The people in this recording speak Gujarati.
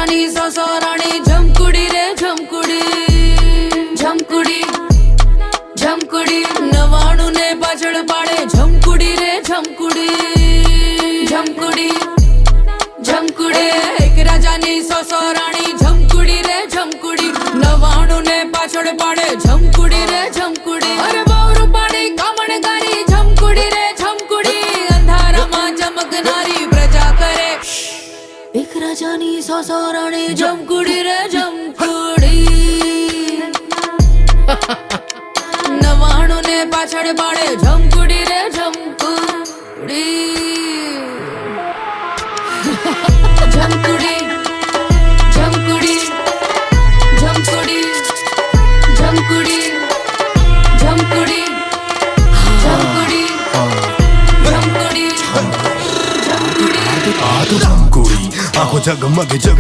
રાજાની સસરાણી જમકુડી રે જમકુડી જમકુડી જમકુડી 99 ને પાછળ પાડે જમકુડી રે જમકુડી જમકુડી જમકુડી એક રાજાની સસરાણી જમકુડી રે જમકુડી 99 ને પાછળ પાડે જમકુડી રે જમકુડી અરે બહુ રૂપાળી કામણગારી જમકુડી રે જમકુડી અંધારામાં ચમકનારી પ્રજા કરે એક રાજાની સસરાણી જમકુડી રે જમકુડી 99 ને પાછળ પાડે જમકુડી રે જમકુડી જમકુડી જમકુડી જમકુડી જમકુડી જમકુડી જમકુડી જમકુડી જમકુડી આ તો જમકુડી આખો જગમગે જગ